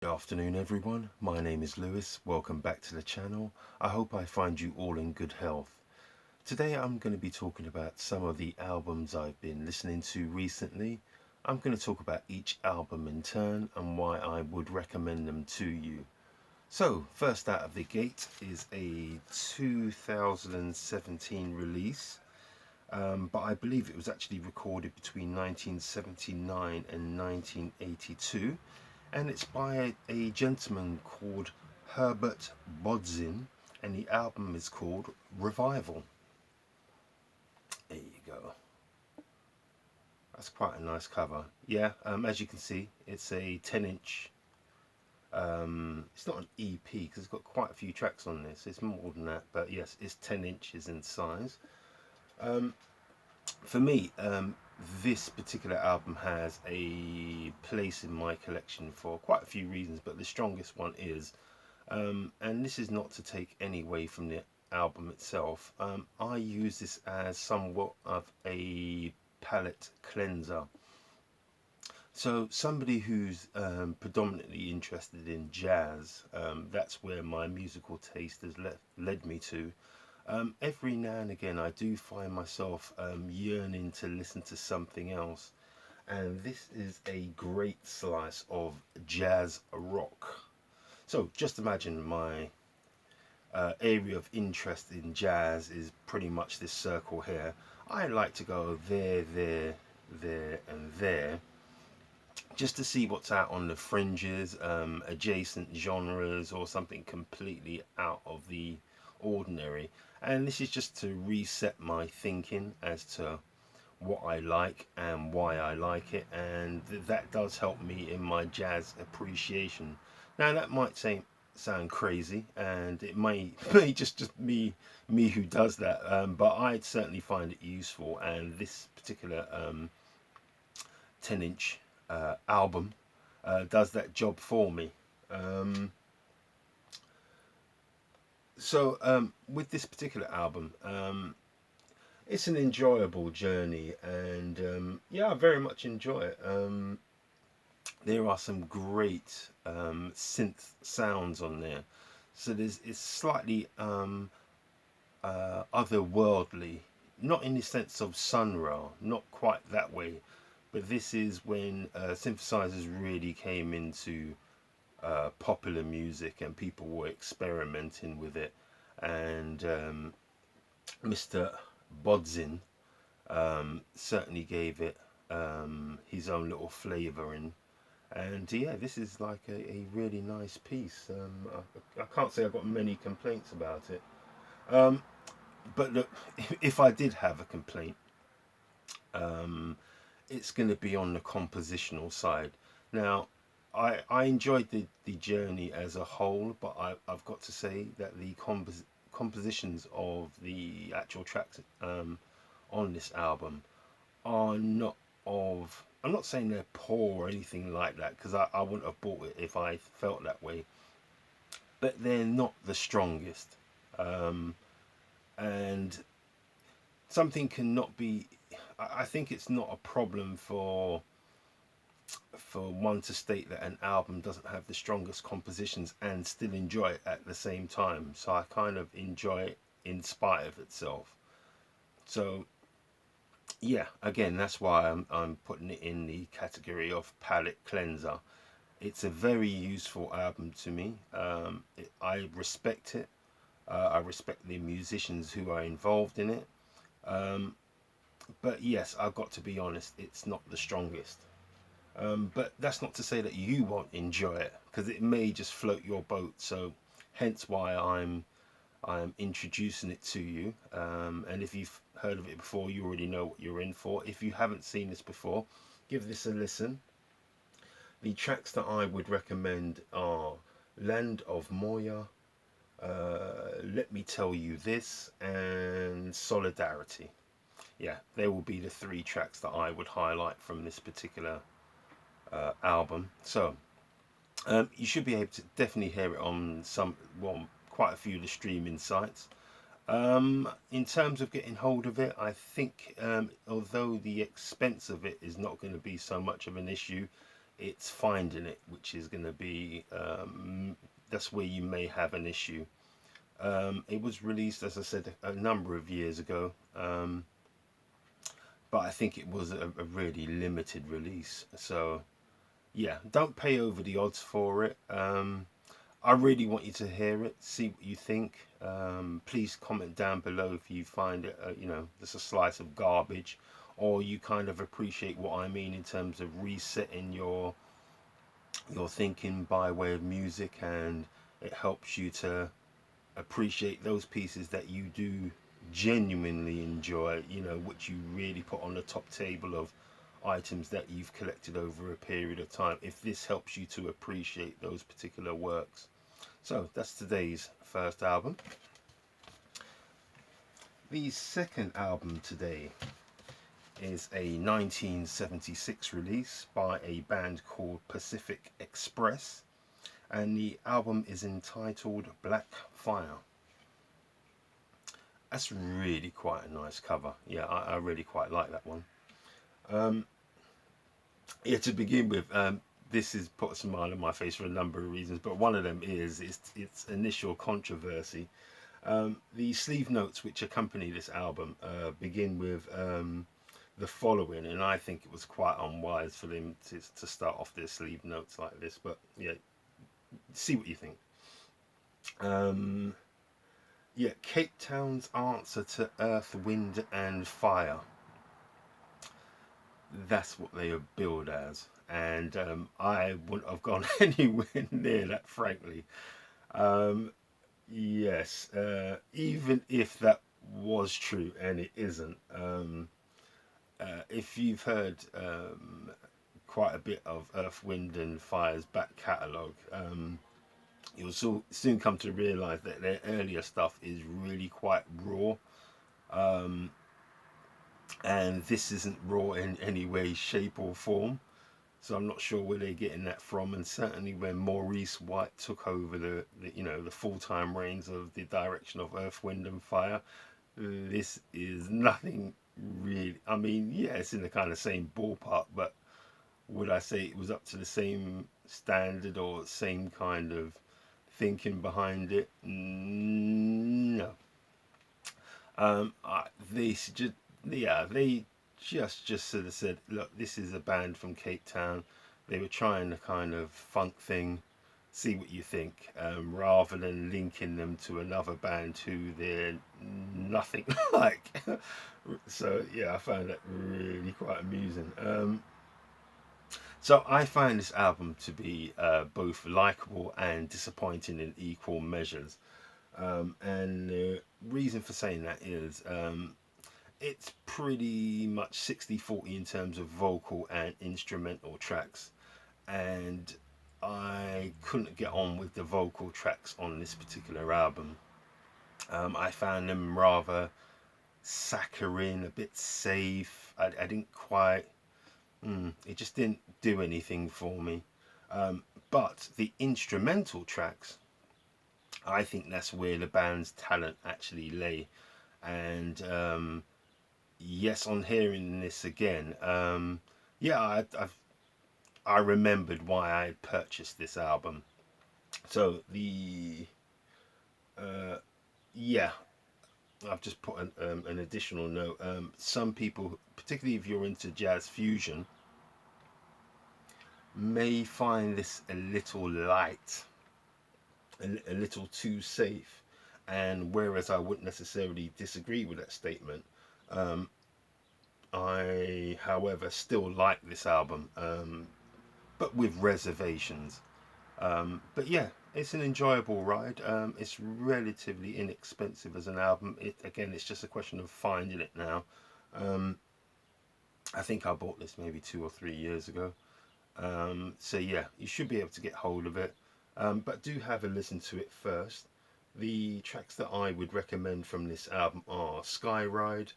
Good afternoon everyone, my name is Lewis, welcome back to the channel. I hope I find you all in good health. Today I'm going to be talking about some of the albums I've been listening to recently. I'm going to talk about each album in turn and why I would recommend them to you. So first out of the gate is a 2017 release, but I believe it was actually recorded between 1979 and 1982, and it's by a gentleman called Herbert Bodzin, and the album is called Revival. There you go. That's quite a nice cover. Yeah, as you can see, it's a 10-inch. It's not an EP because it's got quite a few tracks on this. It's more than that, but yes, it's 10 inches in size. Um, for me, this particular album has a place in my collection for quite a few reasons, but the strongest one is, and this is not to take any away from the album itself, I use this as somewhat of a palette cleanser. So somebody who's predominantly interested in jazz, that's where my musical taste has led me to. Every now and again I do find myself yearning to listen to something else, and this is a great slice of jazz rock. So just imagine my area of interest in jazz is pretty much this circle here. I like to go there, there, there and there, just to see what's out on the fringes, adjacent genres or something completely out of the ordinary. And this is just to reset my thinking as to what I like and why I like it, and that does help me in my jazz appreciation. Now that might sound crazy, and it may just me who does that, but I certainly find it useful, and this particular 10-inch album does that job for me. Um, with this particular album, it's an enjoyable journey, and yeah, I very much enjoy it. There are some great synth sounds on there, so it's slightly otherworldly, not in the sense of Sun Ra, not quite that way, but this is when synthesizers really came into popular music and people were experimenting with it, and Mr. Bodzin certainly gave it his own little flavour in. And yeah, this is like a really nice piece. I can't say I've got many complaints about it. Um, but look, if I did have a complaint, um, it's going to be on the compositional side. Now, I enjoyed the journey as a whole, but I've got to say that the compositions of the actual tracks on this album are not of. I'm not saying they're poor or anything like that, because I wouldn't have bought it if I felt that way. But they're not the strongest, um, and something cannot be. I think it's not a problem for one to state that an album doesn't have the strongest compositions and still enjoy it at the same time. So I kind of enjoy it in spite of itself. So yeah, again, that's why I'm putting it in the category of palette cleanser. It's a very useful album to me. I respect it. I respect the musicians who are involved in it. Um, but yes, I've got to be honest, it's not the strongest. But that's not to say that you won't enjoy it, because it may just float your boat. So hence why I'm introducing it to you. And if you've heard of it before, you already know what you're in for. If you haven't seen this before, give this a listen. The tracks that I would recommend are Land of Moya, Let Me Tell You This, and Solidarity. Yeah, they will be the three tracks that I would highlight from this particular album. So you should be able to definitely hear it on quite a few of the streaming sites. In terms of getting hold of it, I think although the expense of it is not going to be so much of an issue, It's finding it, which is going to be that's where you may have an issue. It was released, as I said, a number of years ago, but I think it was a really limited release. So yeah, don't pay over the odds for it. I really want you to hear it, see what you think. Please comment down below if you find it, just a slice of garbage, or you kind of appreciate what I mean in terms of resetting your thinking by way of music, and it helps you to appreciate those pieces that you do genuinely enjoy, which you really put on the top table of items that you've collected over a period of time, if this helps you to appreciate those particular works. So that's today's first album. The second album today is a 1976 release by a band called Pacific Express, and the album is entitled Black Fire. That's really quite a nice cover. Yeah, I really quite like that one. Yeah, to begin with, this has put a smile on my face for a number of reasons, but one of them is its initial controversy. The sleeve notes which accompany this album begin with the following, and I think it was quite unwise for them to start off their sleeve notes like this, but yeah, see what you think. Yeah, Cape Town's answer to Earth, Wind and Fire. That's what they are billed as, and I wouldn't have gone anywhere near that, frankly. Yes, even if that was true, and it isn't. If you've heard quite a bit of Earth, Wind and Fire's back catalogue, you'll soon come to realise that their earlier stuff is really quite raw. And this isn't raw in any way, shape or form. So I'm not sure where they're getting that from. And certainly when Maurice White took over the full-time reins of the direction of Earth, Wind and Fire, this is nothing really. I mean, yeah, it's in the kind of same ballpark, but would I say it was up to the same standard or same kind of thinking behind it? No. They just, yeah, they just sort of said, look, this is a band from Cape Town. They were trying the kind of funk thing, see what you think, rather than linking them to another band who they're nothing like. So yeah, I found that really quite amusing. So I find this album to be both likable and disappointing in equal measures. And the reason for saying that is it's pretty much 60-40 in terms of vocal and instrumental tracks, and I couldn't get on with the vocal tracks on this particular album. I found them rather saccharine, a bit safe. I didn't quite it just didn't do anything for me. But the instrumental tracks, I think that's where the band's talent actually lay. And yes, on hearing this again, yeah, I remembered why I purchased this album. So yeah, I've just put an additional note. Some people, particularly if you're into jazz fusion, may find this a little light, a little too safe. And whereas I wouldn't necessarily disagree with that statement, I, however, still like this album, but with reservations. But yeah, it's an enjoyable ride. It's relatively inexpensive as an album. Again, it's just a question of finding it now. I think I bought this maybe 2 or 3 years ago. So yeah, you should be able to get hold of it. But do have a listen to it first. The tracks that I would recommend from this album are Sky Ride,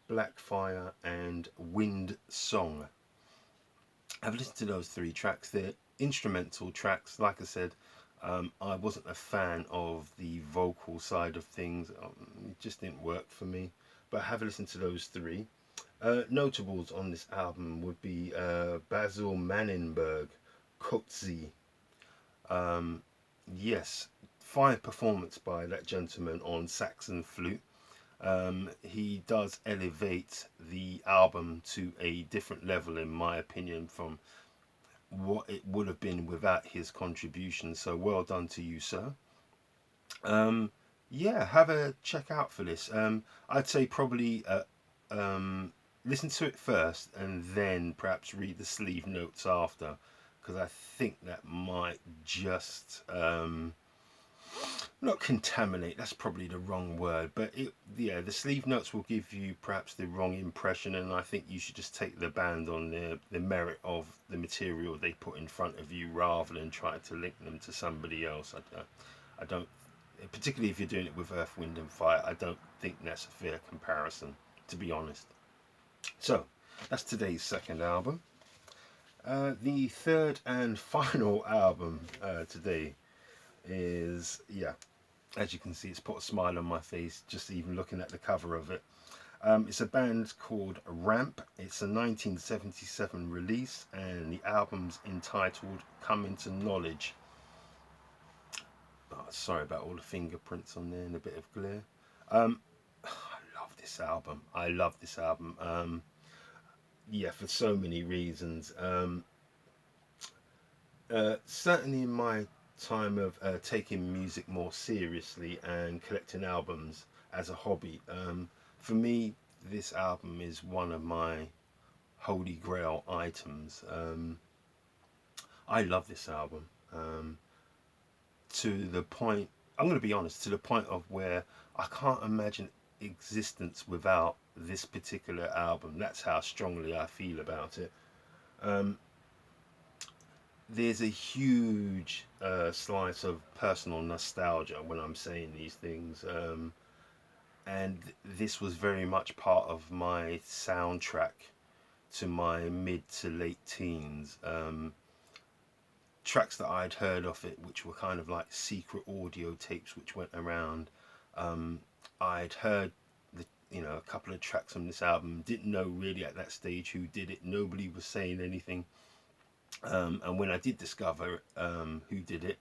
Black Fire and Wind Song. I've listened to those 3 tracks. They're instrumental tracks. Like I said, I wasn't a fan of the vocal side of things. It just didn't work for me. But have a listen to those 3. Notables on this album would be Basil Manenberg Kotzi. Yes, fine performance by that gentleman on sax and flute. He does elevate the album to a different level, in my opinion, from what it would have been without his contribution. So well done to you, sir. Um, yeah, have a check out for this. I'd say probably listen to it first and then perhaps read the sleeve notes after, because I think that might just not contaminate, that's probably the wrong word, but yeah, the sleeve notes will give you perhaps the wrong impression, and I think you should just take the band on the merit of the material they put in front of you rather than try to link them to somebody else. I don't, particularly if you're doing it with Earth, Wind and Fire, I don't think that's a fair comparison, to be honest. So that's today's second album. The third and final album today is, yeah, as you can see, it's put a smile on my face just even looking at the cover of it. It's a band called Ramp. It's a 1977 release, and the album's entitled Come Into Knowledge. Oh, sorry about all the fingerprints on there and a bit of glare. I love this album. I love this album. Yeah, for so many reasons. Certainly in my time of taking music more seriously and collecting albums as a hobby, for me, this album is one of my holy grail items. I love this album to the point, I'm going to be honest, to the point of where I can't imagine existence without this particular album. That's how strongly I feel about it. Um, there's a huge slice of personal nostalgia when I'm saying these things, and this was very much part of my soundtrack to my mid to late teens. Tracks that I'd heard of it, which were kind of like secret audio tapes which went around. I'd heard a couple of tracks on this album. Didn't know really at that stage who did it. Nobody was saying anything. And when I did discover who did it,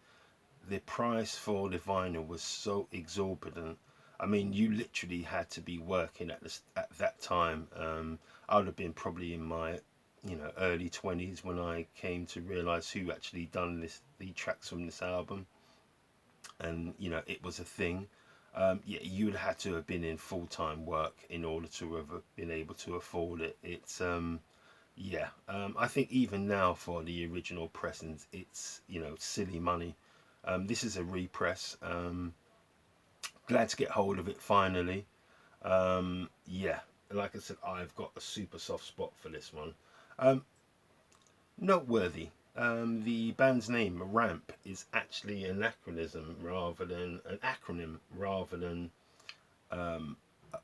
the price for the vinyl was so exorbitant. I mean, you literally had to be working at that time. I would have been probably in my early 20s when I came to realize who actually done the tracks from this album, and it was a thing. Yeah, you'd had to have been in full-time work in order to have been able to afford it. It's yeah, I think even now for the original pressings, it's silly money. This is a repress. Glad to get hold of it finally. Yeah, like I said, I've got a super soft spot for this one. Um, Noteworthy. The band's name, Ramp, is actually an acronym rather than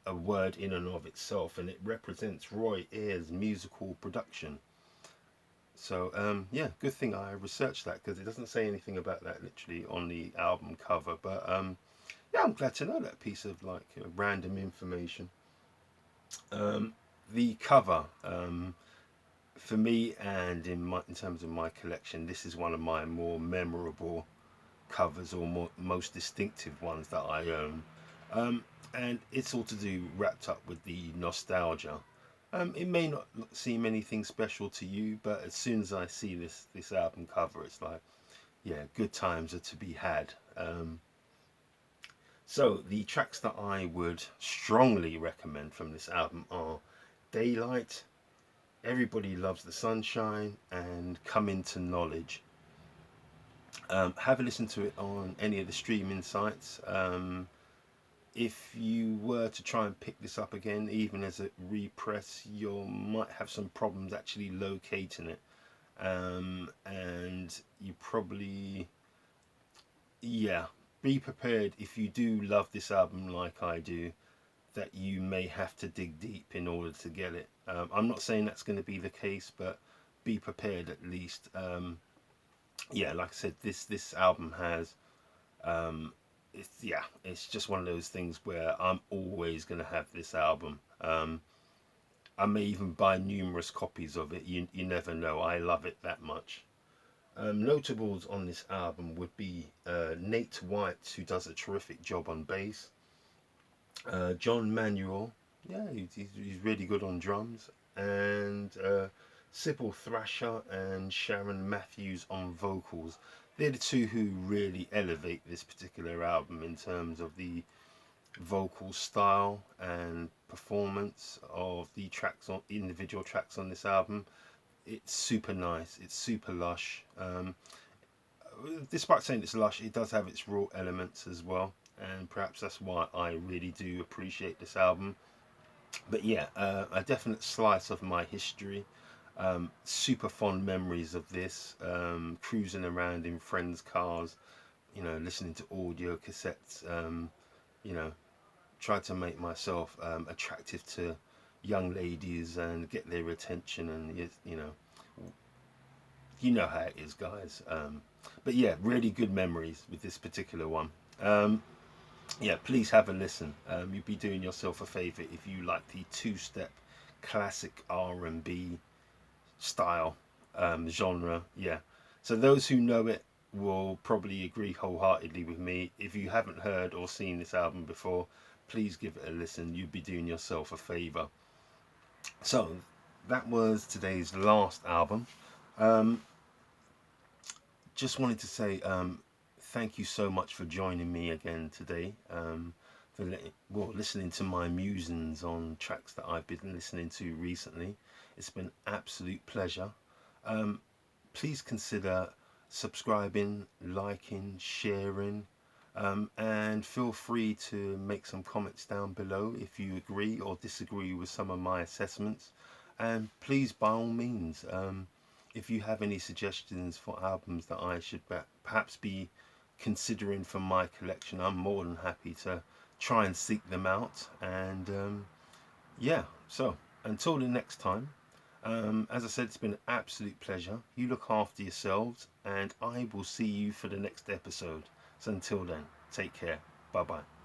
a word in and of itself, and it represents Roy Ayers' musical production. So yeah, good thing I researched that, because it doesn't say anything about that literally on the album cover. But yeah, I'm glad to know that piece of random information. The cover, for me, and in terms of my collection, this is one of my more memorable covers, or most distinctive ones that I own. And it's all to do wrapped up with the nostalgia. It may not seem anything special to you, but as soon as I see this album cover, it's like, yeah, good times are to be had. So the tracks that I would strongly recommend from this album are Daylight, Everybody Loves the Sunshine, and Come Into Knowledge. Have a listen to it on any of the streaming sites. If you were to try and pick this up again, even as a repress, you might have some problems actually locating it. And you probably, yeah, be prepared if you do love this album like I do, that you may have to dig deep in order to get it. I'm not saying that's going to be the case, but be prepared at least. Yeah, like I said, this album has it's just one of those things where I'm always going to have this album. I may even buy numerous copies of it. You never know. I love it that much. Notables on this album would be Nate White, who does a terrific job on bass. John Manuel, yeah, he's really good on drums. And Sybil Thrasher and Sharon Matthews on vocals. They're the two who really elevate this particular album in terms of the vocal style and performance of the tracks on individual tracks on this album. It's super nice. It's super lush. Despite saying it's lush, it does have its raw elements as well, and perhaps that's why I really do appreciate this album. But yeah, a definite slice of my history. Super fond memories of this. Cruising around in friends' cars, listening to audio cassettes. You know, try to make myself attractive to young ladies and get their attention, and you know how it is, guys. But yeah, really good memories with this particular one. Yeah, please have a listen. You'd be doing yourself a favour if you like the two-step classic R&B style genre. Yeah, so those who know it will probably agree wholeheartedly with me. If you haven't heard or seen this album before, please give it a listen. You'd be doing yourself a favour. So that was today's last album. Um, just wanted to say thank you so much for joining me again today. For listening to my musings on tracks that I've been listening to recently. It's been an absolute pleasure. Um, Please consider subscribing, liking, sharing, and feel free to make some comments down below if you agree or disagree with some of my assessments. And please, by all means, if you have any suggestions for albums that I should perhaps be considering for my collection, I'm more than happy to try and seek them out. And yeah, so until the next time, as I said, it's been an absolute pleasure. You look after yourselves, and I will see you for the next episode. So until then, take care. Bye bye.